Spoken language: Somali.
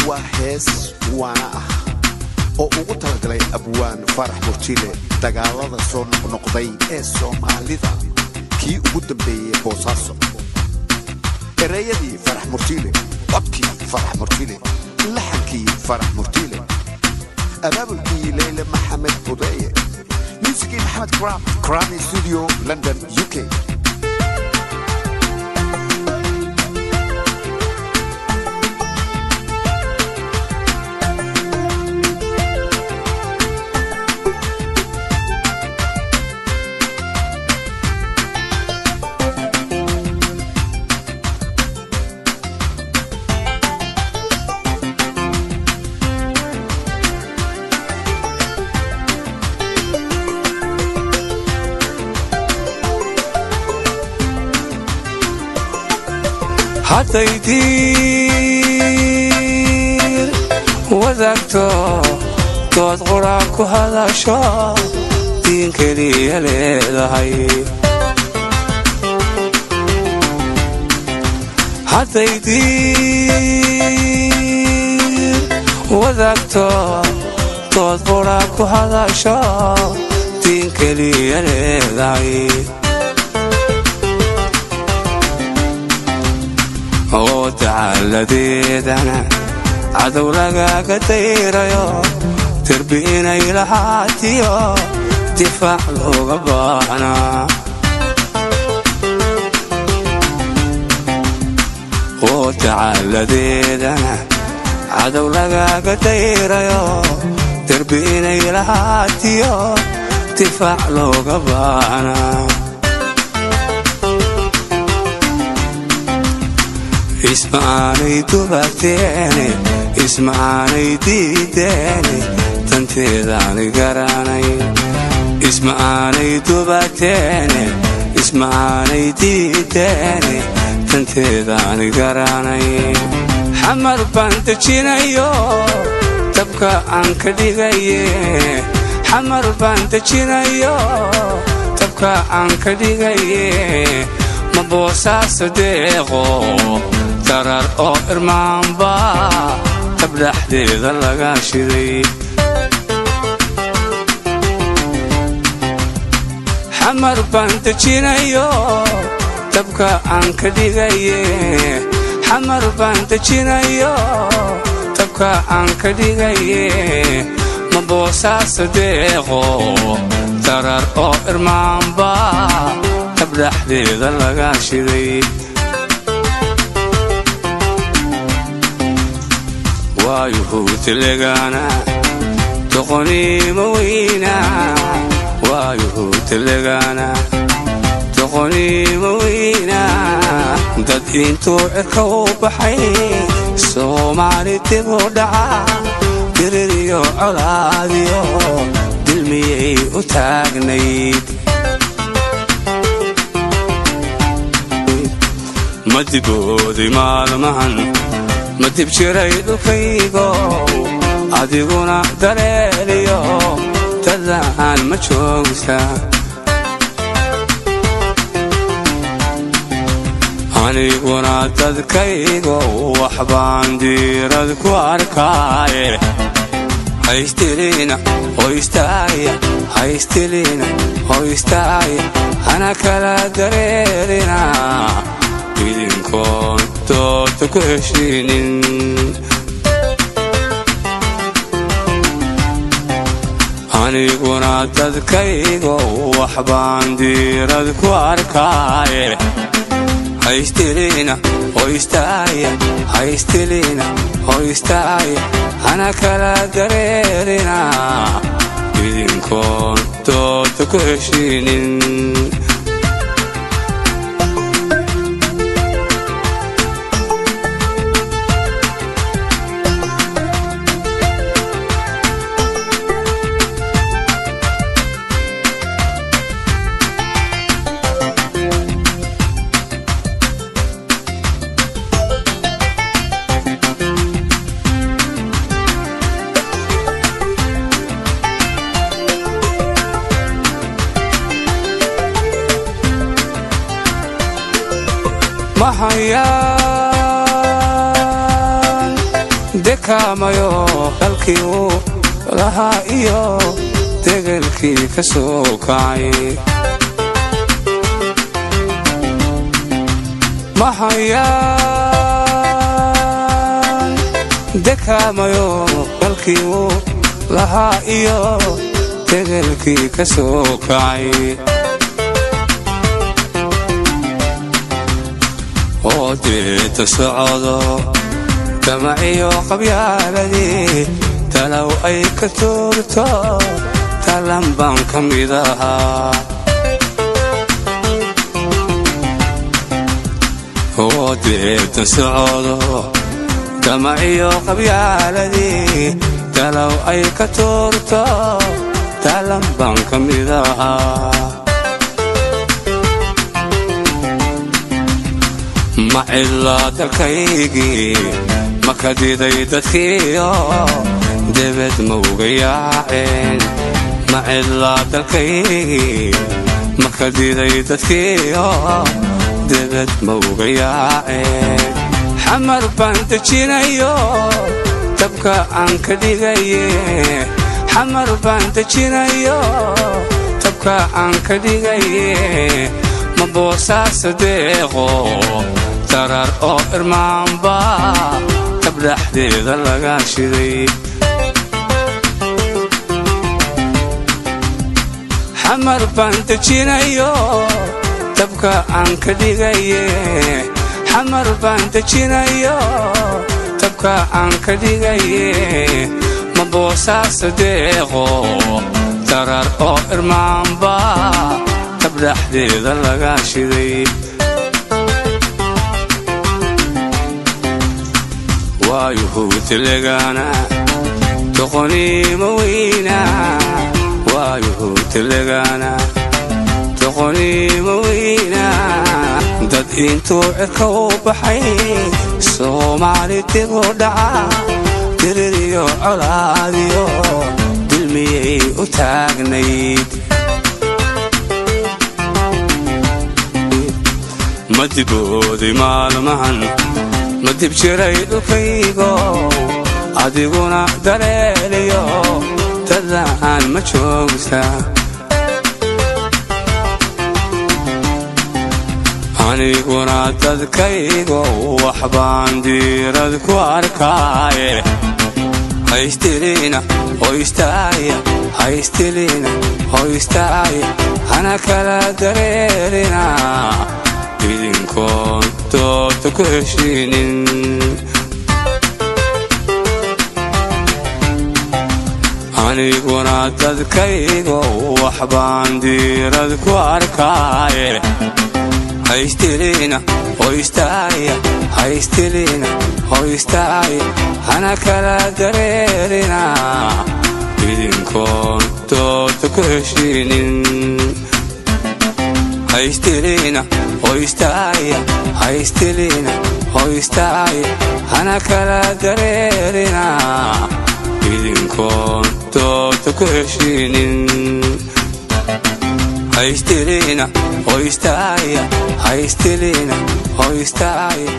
وهس وانا oo ugu talagalay abwaan farax murtile dagaalada soo noqday ee Soomaalida kii ugu dambeeyay Boosaaso erayadii farax murtile codkii farax murtile laxankii farax murtile abaabulkii Leila Maxamed Budaye muusigii Maxamed Krami Studio London UK حتيدير وذاكتو تود قراك هذا شا دين كلي لهي حتيدير وذاكتو تود قراك هذا شا دين كلي لهي تعال ديدنا عدو لقاك تيريو تربينا إلى حاتيو دفاع له قبانا تعال ديدنا عدو لقاك تيريو تربينا إلى حاتيو دفاع له قبانا اسمعني تبتيني اسمعني ديديني تنتظرني قراني اسمعني تبتيني اسمعني ديديني تنتظرني قراني حمر بنت جينيو تبقى عنك ديغي حمر بنت جينيو تبقى عنك ديغي مبوسا صديقو ترى إرمان با تبدأ حديد اللقاشري حمر بنت جينيو تبقى عنك ديغي حمر بنت جينيو تبقى عنك ديغي مبوسا صديقو ترى إرمان با تبدأ حديد اللقاشري وايهوت لقانا تقني موينا وايهوت لقانا تقني موينا دad intuu cirka u baxay Soomaali dib u dhaca diririyo colaadiyo dilmiyay u taagnayd madiboodi maalmahan madib jiray dhulkaygo adiguna dareeliyo dadaan ma joogsa aniguna dadkaygo waxbaan diirad ku arkaaye haystilina hoystaaya ana kala dareerina idinkoon doodta ku heshiinin aniguna dadkaygo waxbaan diirad ku arkaaye haystilina hoystaaya ana kala dareerina idinkoon doodta ku heshiinin dekaamayo dalkii uu lahaa iyo degelkii ka soo kacay mahayaan dekaamayo dalkii uu lahaa iyo degelkii ka soo kacay oo deeta socdo damaciyo qabyaaladii talow ay ka tuurto talan baan ka mid ahaa oo deeta socdo damaciyo qabyaaladii talow ay ka tuurto talan baan ka mid ahaa ma cilaa dalkaygii ma ka diday dadkiiyo debed ma uga yaaceen ma cilaa dalkaygii ma ka diday dadkiiyo debed ma uga yaaceen xamar baan dejinayo dabka aan ka dhigaye xamar baan dejinayo dabka aan ka dhigaye ma boosaaso deeqo darar oo irmaanba dabdhaxdeeda laga shiday xamar baan dejinayo dabka aan ka dhigaye xamar baan dejinayo dabka aan ka dhigaye ma boosaaso deeqo darar oo irmaanba dabdhaxdeeda laga shiday waayuhuu tilegana doqoniima weyna waayuhuu tilegana doqoniima weyna dad intuu cirka u baxay soomaali dib u dhaca diririyo colaadiyo dilmiyay u taagnayd ma dibooday maalmahan ma dib jiray dhulkaygo adiguna daleeliyo dadaan ma joogta aniguna dadkaygo waxbaan diirad ku arkaaye haystilina hoystaaya haystilina hoystaaya hana kala dareerina idinkoon dooda ku heshiinin aniguna dadkaygo waxbaan diirad ku arkaaye haystilina hoystaaya haystilina hoystaaya hana kala dareerina idinkoon dooda ku heshiinin haystilina hoystaaya haystilina hoystaaya hana kala dareerina idinkoon dooda ku heshiinin haystilina hoystaaya haystilina hoystaaya